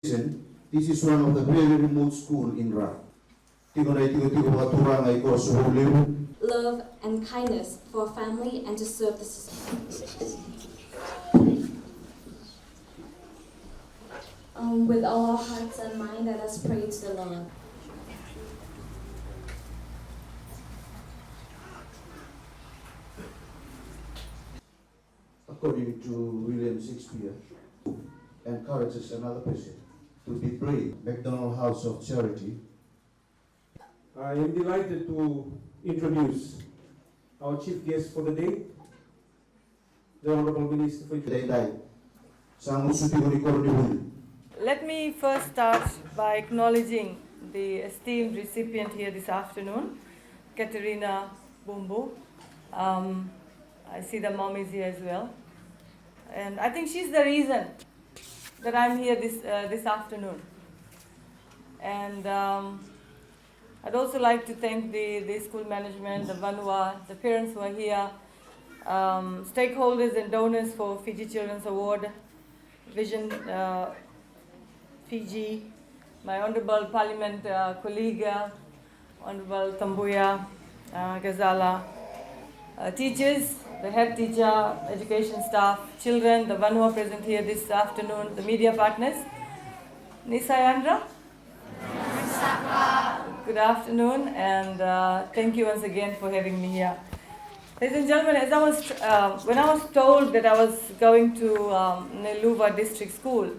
This is one of the very remote schools in Ra. Love and kindness for family and to serve the society. With all our hearts and mind, let us pray to the Lord. According to William Shakespeare, encourages another person to be brave. McDonald House of Charity. I am delighted to introduce our chief guest for the day, the Honorable Minister for Education. Let me first start by acknowledging the esteemed recipient here this afternoon, Katerina Bumbu. I see the mom is here as well. And I think she's the reason that I'm here this afternoon. And I'd also like to thank the school management, the Vanua, the parents who are here, stakeholders and donors for Fiji Children's Award, Vision Fiji, my Honorable Parliament colleague, Honorable Tambuya Gazala, teachers, the head teacher, education staff, children, the Vanua present here this afternoon, the media partners. Nisayandra? Good afternoon, and thank you once again for having me here. Ladies and gentlemen, as I was, when I was told that I was going to Nailuva District School,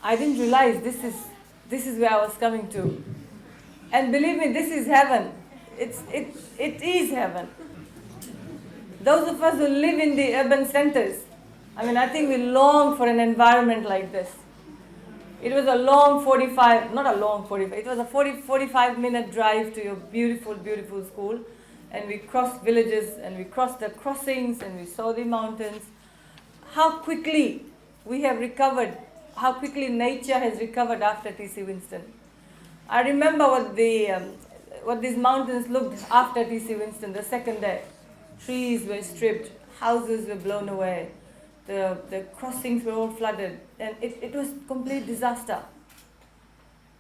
I didn't realize this is where I was coming to. And believe me, this is heaven. It is heaven. Those of us who live in the urban centers, I think we long for an environment like this. It was a long 45, not a long 45, it was a 45-minute drive to your beautiful, beautiful school. And we crossed villages and we crossed the crossings and we saw the mountains. How quickly we have recovered, how quickly nature has recovered after T.C. Winston. I remember what these mountains looked after T.C. Winston, the second day. Trees were stripped, houses were blown away, the crossings were all flooded, and it was complete disaster.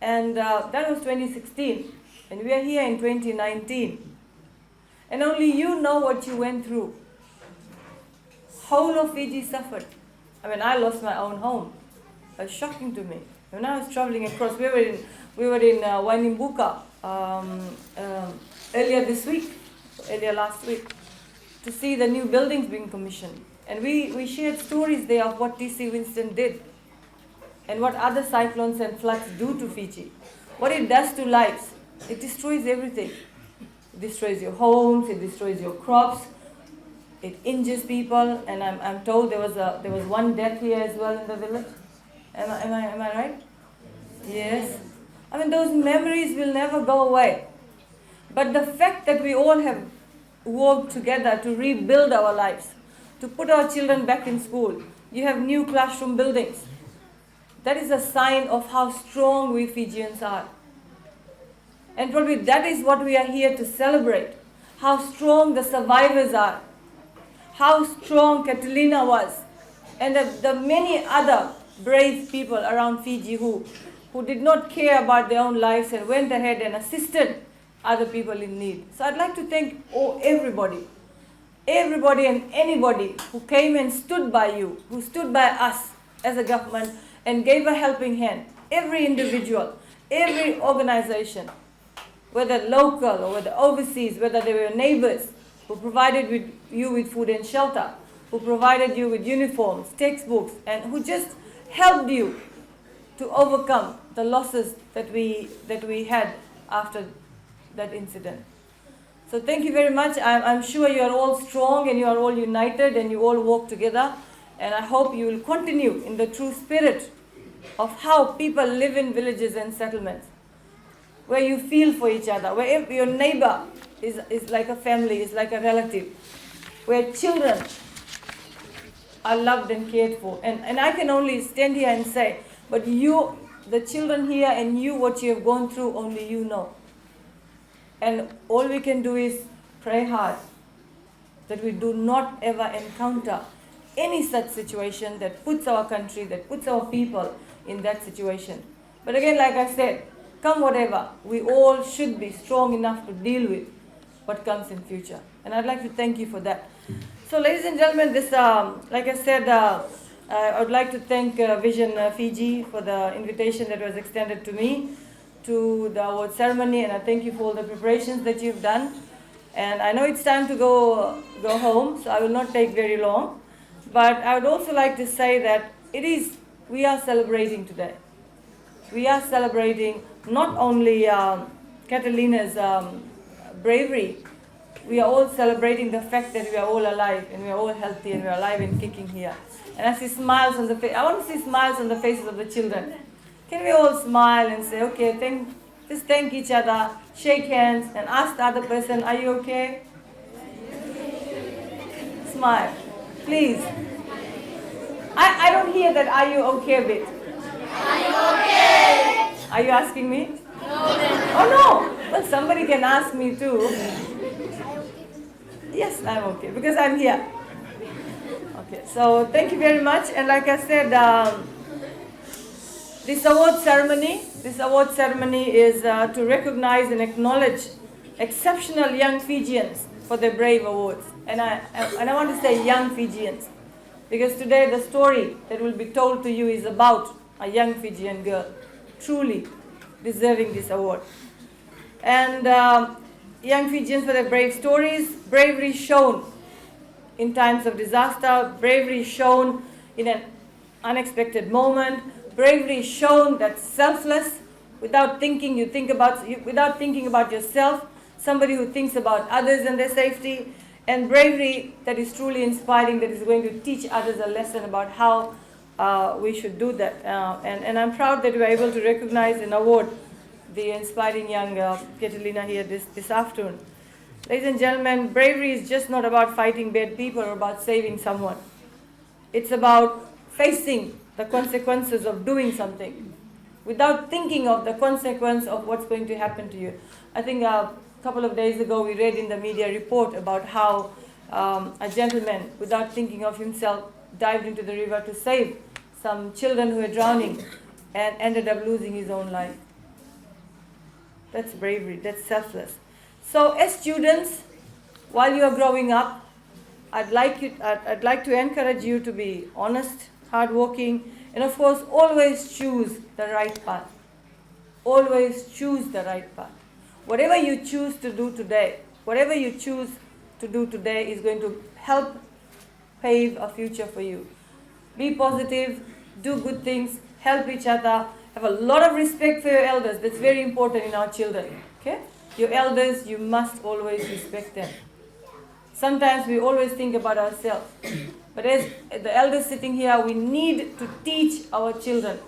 And that was 2016, and we are here in 2019. And only you know what you went through. Whole of Fiji suffered. I lost my own home. It was shocking to me. When I was traveling across, we were in Wainimbuka earlier last week, to see the new buildings being commissioned. And we shared stories there of what T.C. Winston did and what other cyclones and floods do to Fiji. What it does to lives. It destroys everything. It destroys your homes, it destroys your crops, it injures people, and I'm told there was one death here as well in the village. Am I right? Yes. Those memories will never go away. But the fact that we all have worked together to rebuild our lives, to put our children back in school, you have new classroom buildings. That is a sign of how strong we Fijians are. And probably that is what we are here to celebrate. How strong the survivors are. How strong Catalina was. And the many other brave people around Fiji who did not care about their own lives and went ahead and assisted other people in need. So I'd like to thank everybody and anybody who came and stood by you, who stood by us as a government and gave a helping hand. Every individual, every organization, whether local or whether overseas, whether they were neighbors who provided you with food and shelter, who provided you with uniforms, textbooks, and who just helped you to overcome the losses that we had after that incident. So thank you very much. I'm sure you are all strong and you are all united and you all work together. And I hope you will continue in the true spirit of how people live in villages and settlements, where you feel for each other, where your neighbor is like a family, is like a relative, where children are loved and cared for. And I can only stand here and say, but you, the children here, and you, what you have gone through, only you know. And all we can do is pray hard that we do not ever encounter any such situation that puts our country, that puts our people in that situation. But again, like I said, come whatever, we all should be strong enough to deal with what comes in future. And I'd like to thank you for that. So ladies and gentlemen, this, like I said, I would like to thank Vision Fiji for the invitation that was extended to me to the award ceremony, and I thank you for all the preparations that you've done. And I know it's time to go home, so I will not take very long. But I would also like to say that we are celebrating today. We are celebrating not only Catalina's bravery, we are all celebrating the fact that we are all alive and we are all healthy and we are alive and kicking here. And I see smiles on the face. I want to see smiles on the faces of the children. Can we all smile and say, okay, just thank each other, shake hands, and ask the other person, are you okay? Smile, please. I don't hear that are you okay bit. Are you okay? Are you asking me? No. Oh no! Well, somebody can ask me too. Yes, I'm okay, because I'm here. Okay, so thank you very much. And like I said, this award ceremony is to recognize and acknowledge exceptional young Fijians for their brave awards. And I want to say young Fijians, because today the story that will be told to you is about a young Fijian girl, truly deserving this award. And young Fijians for their brave stories, bravery shown in times of disaster, bravery shown in an unexpected moment, bravery shown that's selfless, without thinking without thinking about yourself, somebody who thinks about others and their safety, and bravery that is truly inspiring, that is going to teach others a lesson about how we should do that. And I'm proud that we are able to recognize and award the inspiring young Catalina here this afternoon. Ladies and gentlemen, bravery is just not about fighting bad people or about saving someone. It's about facing the consequences of doing something without thinking of the consequence of what's going to happen to you. I think a couple of days ago we read in the media report about how a gentleman, without thinking of himself, dived into the river to save some children who were drowning and ended up losing his own life. That's bravery, that's selfless. So as students, while you are growing up, I'd like to encourage you to be honest, hardworking, and of course always choose the right path. Always choose the right path. Whatever you choose to do today is going to help pave a future for you. Be positive, do good things, help each other, have a lot of respect for your elders. That's very important in our children. Okay? Your elders, you must always respect them. Sometimes we always think about ourselves. But as the elders sitting here, we need to teach our children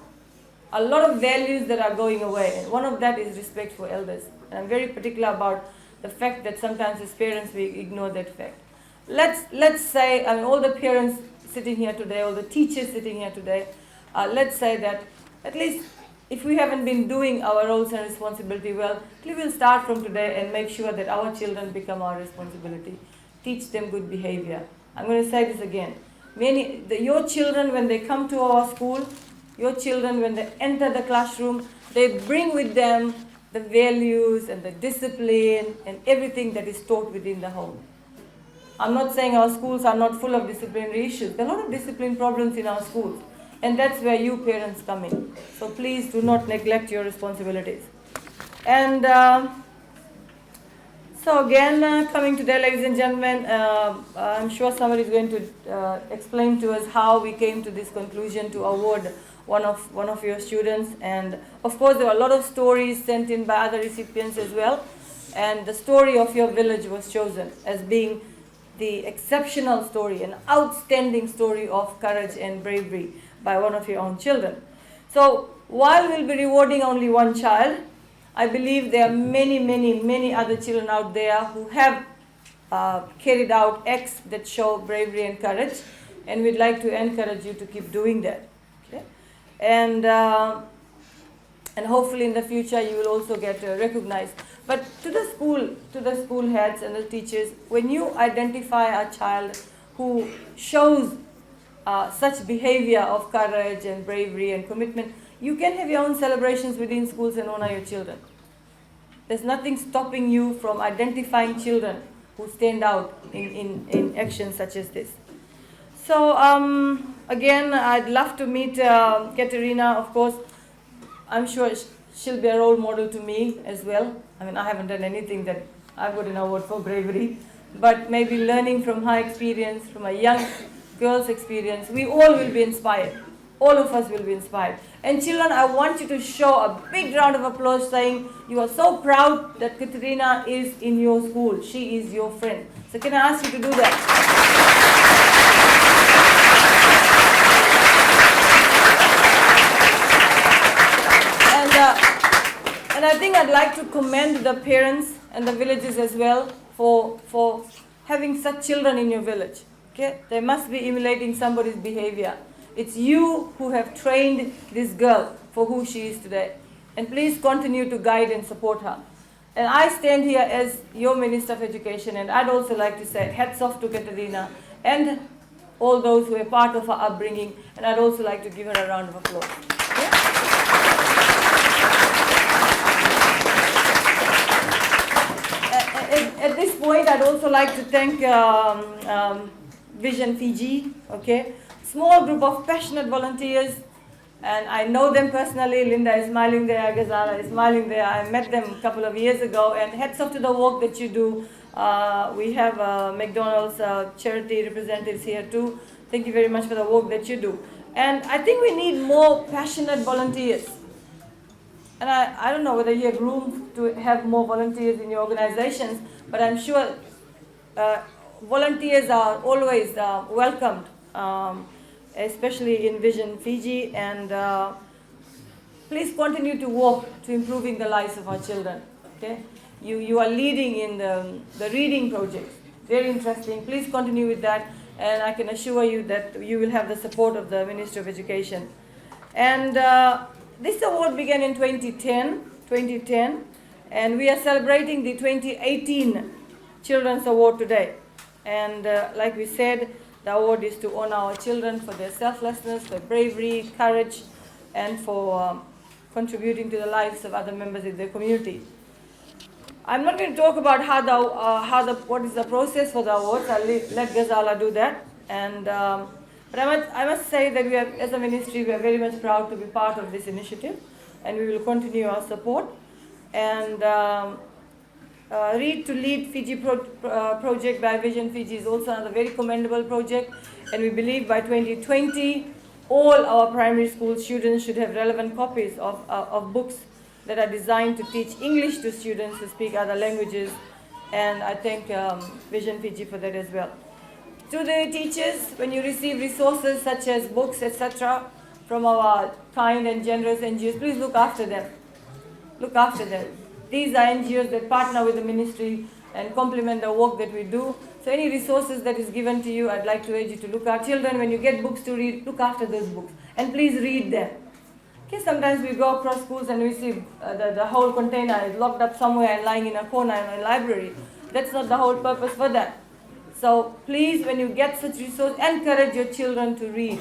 a lot of values that are going away. And one of that is respect for elders. And I'm very particular about the fact that sometimes as parents we ignore that fact. Let's say, all the parents sitting here today, all the teachers sitting here today, let's say that at least if we haven't been doing our roles and responsibility well, we will start from today and make sure that our children become our responsibility. Teach them good behavior. I'm going to say this again. Your children, when they come to our school, your children, when they enter the classroom, they bring with them the values and the discipline and everything that is taught within the home. I'm not saying our schools are not full of disciplinary issues. There are a lot of discipline problems in our schools. And that's where you parents come in. So please do not neglect your responsibilities. And so again, coming today, ladies and gentlemen, I'm sure somebody is going to explain to us how we came to this conclusion to award one of your students. And of course, there were a lot of stories sent in by other recipients as well. And the story of your village was chosen as being the exceptional story, an outstanding story of courage and bravery by one of your own children. So while we'll be rewarding only one child, I believe there are many, many, many other children out there who have carried out acts that show bravery and courage, and we'd like to encourage you to keep doing that. Okay? And hopefully in the future you will also get recognized. But to the school heads and the teachers, when you identify a child who shows such behavior of courage and bravery and commitment, you can have your own celebrations within schools and honor your children. There's nothing stopping you from identifying children who stand out in actions such as this. So again, I'd love to meet Katerina. Of course, I'm sure she'll be a role model to me as well. I mean, I haven't done anything that I've got an award for bravery, but maybe learning from her experience, from a young girl's experience, we all will be inspired. All of us will be inspired. And children, I want you to show a big round of applause saying you are so proud that Katerina is in your school. She is your friend. So can I ask you to do that? And I think I'd like to commend the parents and the villages as well for having such children in your village. Okay? They must be emulating somebody's behavior. It's you who have trained this girl for who she is today. And please continue to guide and support her. And I stand here as your Minister of Education, and I'd also like to say hats off to Katerina and all those who are part of her upbringing, and I'd also like to give her a round of applause. Okay? At this point, I'd also like to thank Vision Fiji, okay? Small group of passionate volunteers, and I know them personally. Linda is smiling there, Gazala is smiling there. I met them a couple of years ago, and hats off to the work that you do. We have McDonald's charity representatives here too. Thank you very much for the work that you do. And I think we need more passionate volunteers. And I don't know whether you have room to have more volunteers in your organizations, but I'm sure volunteers are always welcomed, especially in Vision Fiji. And please continue to work to improving the lives of our children. Okay? You are leading in the reading project. Very interesting. Please continue with that. And I can assure you that you will have the support of the Ministry of Education. And this award began in 2010, and we are celebrating the 2018 Children's Award today. And like we said, the award is to honor our children for their selflessness, their bravery, courage, and for contributing to the lives of other members in their community. I'm not going to talk about what is the process for the awards. I'll let Gazala do that. And but I must say that we are, as a ministry, we are very much proud to be part of this initiative, and we will continue our support. And Read to Lead Fiji project by Vision Fiji is also another very commendable project, and we believe by 2020, all our primary school students should have relevant copies of books that are designed to teach English to students who speak other languages, and I thank Vision Fiji for that as well. To the teachers, when you receive resources such as books, etc., from our kind and generous NGOs, please look after them. Look after them. These are NGOs that partner with the ministry and complement the work that we do. So any resources that is given to you, I'd like to urge you to look after children. When you get books to read, look after those books. And please read them. Okay, sometimes we go across schools and we see the whole container is locked up somewhere and lying in a corner in a library. That's not the whole purpose for that. So please, when you get such resources, encourage your children to read.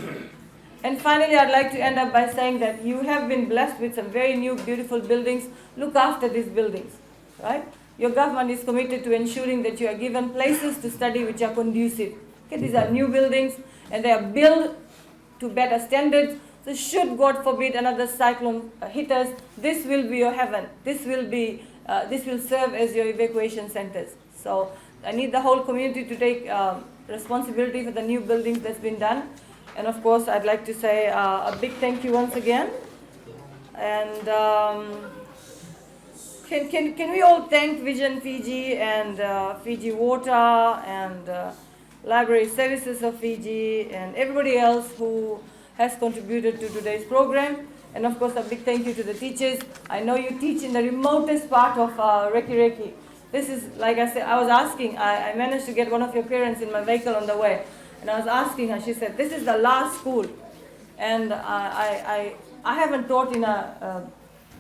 And finally, I'd like to end up by saying that you have been blessed with some very new, beautiful buildings. Look after these buildings, right? Your government is committed to ensuring that you are given places to study which are conducive. Okay, these are new buildings, and they are built to better standards. So should, God forbid, another cyclone hit us, this will be your heaven. This will serve as your evacuation centers. So I need the whole community to take responsibility for the new buildings that's been done. And of course, I'd like to say a big thank you once again. And can we all thank Vision Fiji and Fiji Water and Library Services of Fiji and everybody else who has contributed to today's program. And of course, a big thank you to the teachers. I know you teach in the remotest part of Reki. This is, like I said, I was asking, I managed to get one of your parents in my vehicle on the way. And I was asking her, she said, this is the last school. And I haven't taught in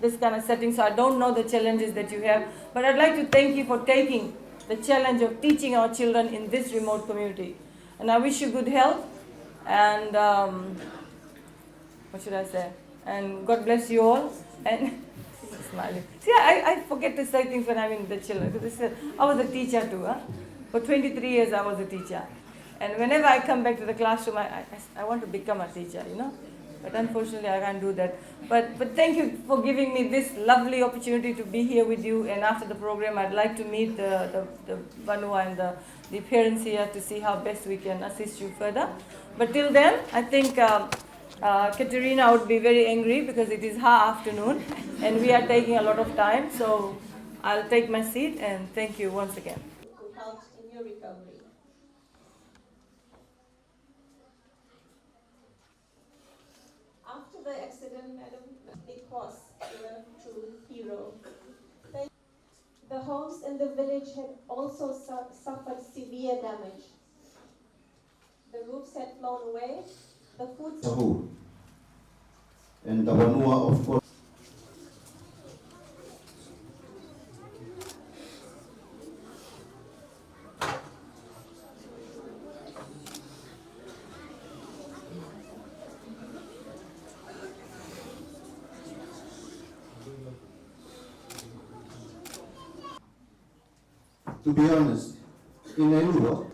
this kind of setting, so I don't know the challenges that you have. But I'd like to thank you for taking the challenge of teaching our children in this remote community. And I wish you good health. And what should I say? And God bless you all. And smiling. See, I forget to say things when I'm in the children. Because I was a teacher too. Huh? For 23 years, I was a teacher. And whenever I come back to the classroom, I want to become a teacher, you know. But unfortunately, I can't do that. But thank you for giving me this lovely opportunity to be here with you. And after the program, I'd like to meet the Vanua and the parents here to see how best we can assist you further. But till then, I think Katerina would be very angry because it is her afternoon and we are taking a lot of time. So I'll take my seat and thank you once again. Who helped in your recovery. After the accident, Madam, because you're a true hero. The homes in the village had also suffered severe damage. The roofs had flown away. The food. Sahur. And the Vanua, of course. To be honest, in Nailuva,